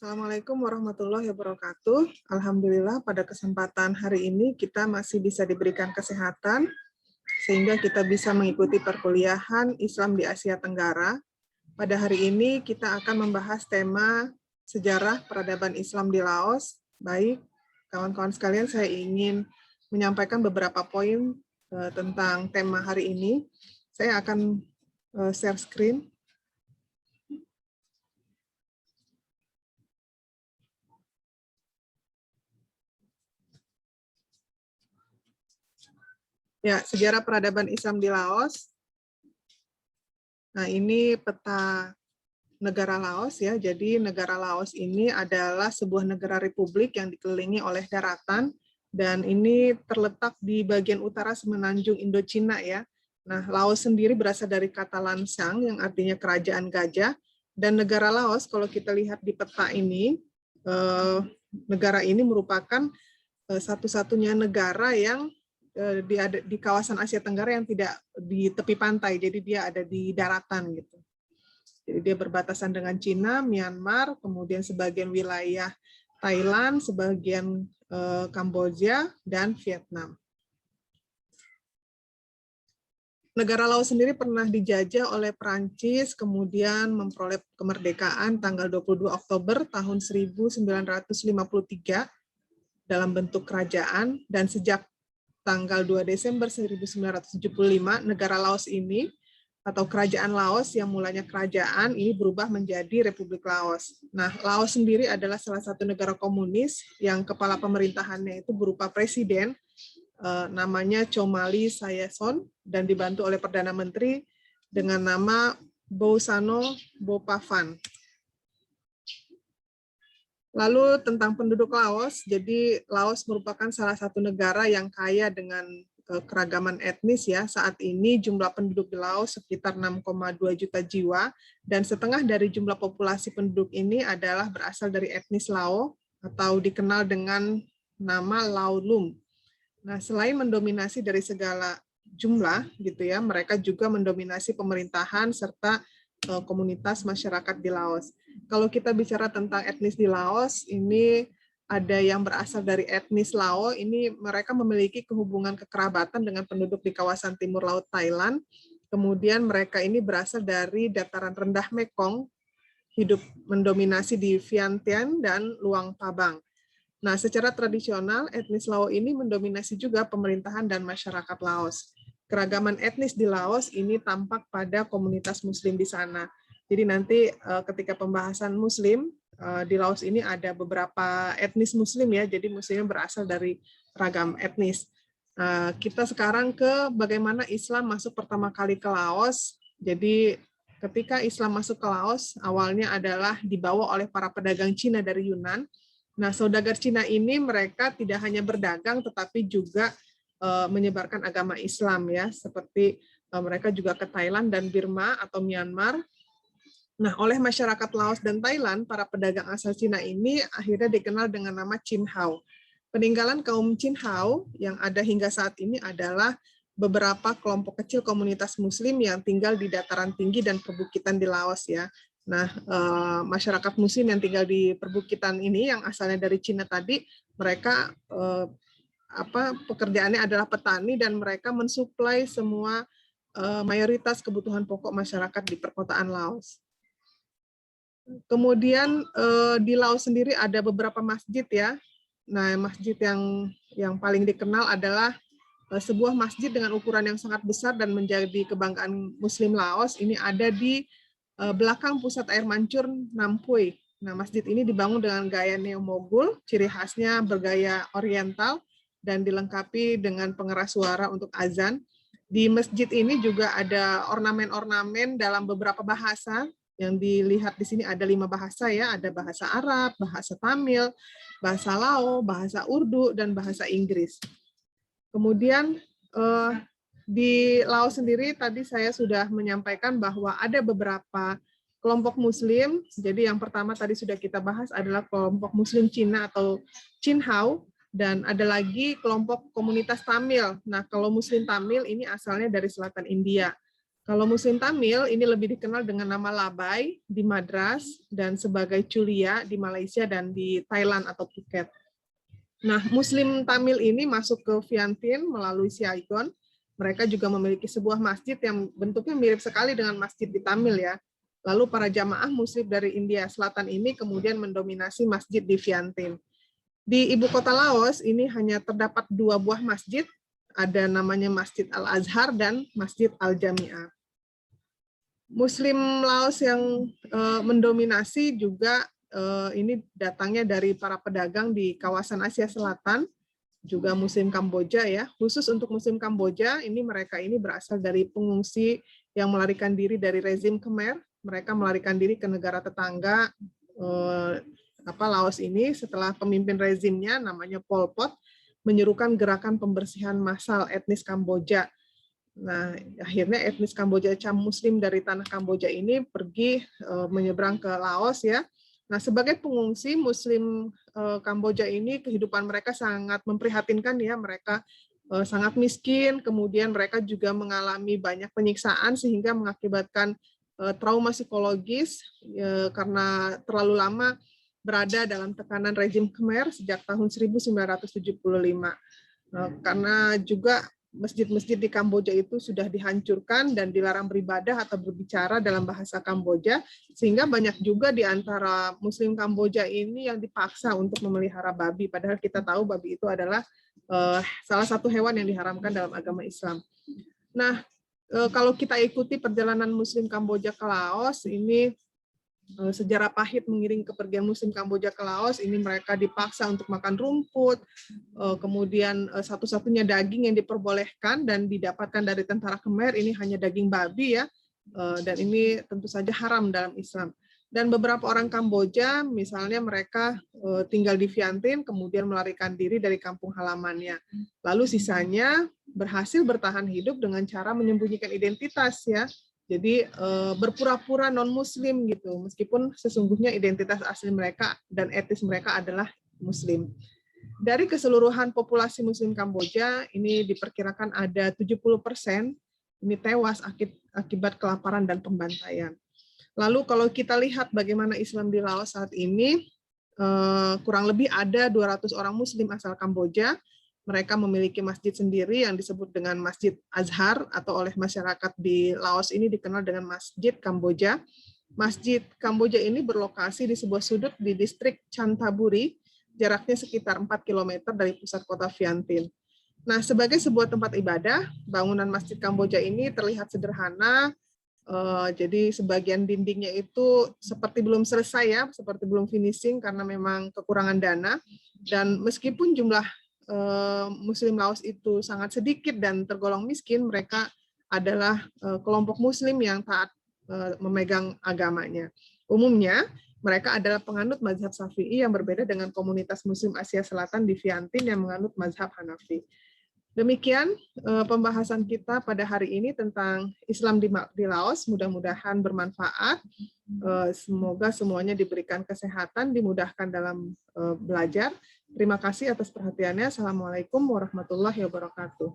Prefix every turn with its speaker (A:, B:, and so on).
A: Assalamualaikum warahmatullahi wabarakatuh. Alhamdulillah pada kesempatan hari ini kita masih bisa diberikan kesehatan sehingga kita bisa mengikuti perkuliahan Islam di Asia Tenggara. Pada hari ini kita akan membahas tema sejarah peradaban Islam di Laos. Baik, kawan-kawan sekalian, saya ingin menyampaikan beberapa poin tentang tema hari ini. Saya akan share screen. Ya, sejarah peradaban Islam di Laos. Nah, ini peta negara Laos ya. Jadi negara Laos ini adalah sebuah negara republik yang dikelilingi oleh daratan dan ini terletak di bagian utara semenanjung Indochina ya. Nah, Laos sendiri berasal dari kata Lansang yang artinya kerajaan gajah, dan negara Laos kalau kita lihat di peta ini, negara ini merupakan satu-satunya negara yang di kawasan Asia Tenggara yang tidak di tepi pantai, jadi dia ada di daratan gitu. Jadi dia berbatasan dengan Cina, Myanmar, kemudian sebagian wilayah Thailand, sebagian Kamboja, dan Vietnam. Negara Laos sendiri pernah dijajah oleh Prancis, kemudian memperoleh kemerdekaan tanggal 22 Oktober tahun 1953 dalam bentuk kerajaan, dan sejak tanggal 2 Desember 1975, negara Laos ini, atau kerajaan Laos yang mulanya kerajaan, ini berubah menjadi Republik Laos. Nah, Laos sendiri adalah salah satu negara komunis yang kepala pemerintahannya itu berupa presiden, namanya Chomali Sayason, dan dibantu oleh Perdana Menteri dengan nama Bousano Bopavan. Lalu tentang penduduk Laos, jadi Laos merupakan salah satu negara yang kaya dengan keragaman etnis ya. Saat ini jumlah penduduk di Laos sekitar 6,2 juta jiwa, dan setengah dari jumlah populasi penduduk ini adalah berasal dari etnis Lao atau dikenal dengan nama Lao Lum. Nah, selain mendominasi dari segala jumlah gitu ya, mereka juga mendominasi pemerintahan serta komunitas masyarakat di Laos. Kalau kita bicara tentang etnis di Laos, ini ada yang berasal dari etnis Lao, ini mereka memiliki hubungan kekerabatan dengan penduduk di kawasan timur laut Thailand. Kemudian mereka ini berasal dari dataran rendah Mekong, hidup mendominasi di Vientiane dan Luang Prabang. Nah, secara tradisional, etnis Lao ini mendominasi juga pemerintahan dan masyarakat Laos. Keragaman etnis di Laos ini tampak pada komunitas Muslim di sana. Jadi nanti ketika pembahasan Muslim, di Laos ini ada beberapa etnis Muslim ya, jadi Muslim berasal dari ragam etnis. Kita sekarang ke bagaimana Islam masuk pertama kali ke Laos. Jadi ketika Islam masuk ke Laos, awalnya adalah dibawa oleh para pedagang Cina dari Yunan. Nah, saudagar Cina ini mereka tidak hanya berdagang, tetapi juga menyebarkan agama Islam ya, seperti mereka juga ke Thailand dan Burma atau Myanmar. Nah, oleh masyarakat Laos dan Thailand, para pedagang asal Cina ini akhirnya dikenal dengan nama Chin Hao. Peninggalan kaum Chin Hao yang ada hingga saat ini adalah beberapa kelompok kecil komunitas Muslim yang tinggal di dataran tinggi dan perbukitan di Laos ya. Nah, masyarakat Muslim yang tinggal di perbukitan ini yang asalnya dari Cina tadi, mereka pekerjaannya adalah petani dan mereka mensuplai semua mayoritas kebutuhan pokok masyarakat di perkotaan Laos. Kemudian di Laos sendiri ada beberapa masjid ya. Nah, masjid yang paling dikenal adalah sebuah masjid dengan ukuran yang sangat besar dan menjadi kebanggaan Muslim Laos. Ini ada di belakang pusat air mancur Nampui. Nah, masjid ini dibangun dengan gaya neo-mogul, ciri khasnya bergaya oriental, dan dilengkapi dengan pengeras suara untuk azan. Di masjid ini juga ada ornamen-ornamen dalam beberapa bahasa. Yang dilihat di sini ada 5 bahasa ya, ada bahasa Arab, bahasa Tamil, bahasa Lao, bahasa Urdu, dan bahasa Inggris. Kemudian di Laos sendiri tadi saya sudah menyampaikan bahwa ada beberapa kelompok Muslim. Jadi yang pertama tadi sudah kita bahas adalah kelompok Muslim Cina atau Chin Hao, dan ada lagi kelompok komunitas Tamil. Nah, kalau Muslim Tamil ini asalnya dari selatan India. Kalau Muslim Tamil ini lebih dikenal dengan nama Labai di Madras dan sebagai Chulia di Malaysia dan di Thailand atau Phuket. Nah, Muslim Tamil ini masuk ke Vientiane melalui Saigon. Mereka juga memiliki sebuah masjid yang bentuknya mirip sekali dengan masjid di Tamil ya. Lalu para jamaah Muslim dari India Selatan ini kemudian mendominasi masjid di Vientiane. Di ibu kota Laos ini hanya terdapat 2 buah masjid, ada namanya Masjid Al-Azhar dan Masjid Al-Jami'ah. Muslim Laos yang mendominasi juga ini datangnya dari para pedagang di kawasan Asia Selatan, juga Muslim Kamboja ya. Khusus untuk Muslim Kamboja, ini mereka ini berasal dari pengungsi yang melarikan diri dari rezim Khmer. Mereka melarikan diri ke negara tetangga Laos ini setelah pemimpin rezimnya namanya Pol Pot menyerukan gerakan pembersihan massal etnis Kamboja. Nah, akhirnya etnis Kamboja Muslim dari tanah Kamboja ini pergi menyeberang ke Laos ya. Nah, sebagai pengungsi Muslim Kamboja ini kehidupan mereka sangat memprihatinkan ya. Mereka sangat miskin, kemudian mereka juga mengalami banyak penyiksaan sehingga mengakibatkan trauma psikologis karena terlalu lama berada dalam tekanan rezim Khmer sejak tahun 1975. Karena juga masjid-masjid di Kamboja itu sudah dihancurkan dan dilarang beribadah atau berbicara dalam bahasa Kamboja, sehingga banyak juga di antara Muslim Kamboja ini yang dipaksa untuk memelihara babi, padahal kita tahu babi itu adalah salah satu hewan yang diharamkan dalam agama Islam. Nah, kalau kita ikuti perjalanan Muslim Kamboja ke Laos, ini sejarah pahit mengiring kepergian Muslim Kamboja ke Laos. Ini mereka dipaksa untuk makan rumput, kemudian satu-satunya daging yang diperbolehkan dan didapatkan dari tentara Khmer ini hanya daging babi ya, dan ini tentu saja haram dalam Islam. Dan beberapa orang Kamboja, misalnya mereka tinggal di Vientiane, kemudian melarikan diri dari kampung halamannya. Lalu sisanya berhasil bertahan hidup dengan cara menyembunyikan identitas ya. Jadi berpura-pura non-Muslim gitu, meskipun sesungguhnya identitas asli mereka dan etnis mereka adalah Muslim. Dari keseluruhan populasi Muslim Kamboja, ini diperkirakan ada 70% ini tewas akibat kelaparan dan pembantaian. Lalu kalau kita lihat bagaimana Islam di Laos saat ini, kurang lebih ada 200 orang Muslim asal Kamboja. Mereka memiliki masjid sendiri yang disebut dengan Masjid Azhar atau oleh masyarakat di Laos ini dikenal dengan Masjid Kamboja. Masjid Kamboja ini berlokasi di sebuah sudut di distrik Chantaburi, jaraknya sekitar 4 km dari pusat kota Vientiane. Nah, sebagai sebuah tempat ibadah, bangunan Masjid Kamboja ini terlihat sederhana, jadi sebagian dindingnya itu seperti belum selesai ya, seperti belum finishing karena memang kekurangan dana. Dan meskipun jumlah Muslim Laos itu sangat sedikit dan tergolong miskin, mereka adalah kelompok Muslim yang taat memegang agamanya. Umumnya mereka adalah penganut mazhab Syafi'i yang berbeda dengan komunitas Muslim Asia Selatan di Vientiane yang menganut mazhab Hanafi. Demikian pembahasan kita pada hari ini tentang Islam di Laos. Mudah-mudahan bermanfaat. Semoga semuanya diberikan kesehatan, dimudahkan dalam belajar. Terima kasih atas perhatiannya. Assalamualaikum warahmatullahi wabarakatuh.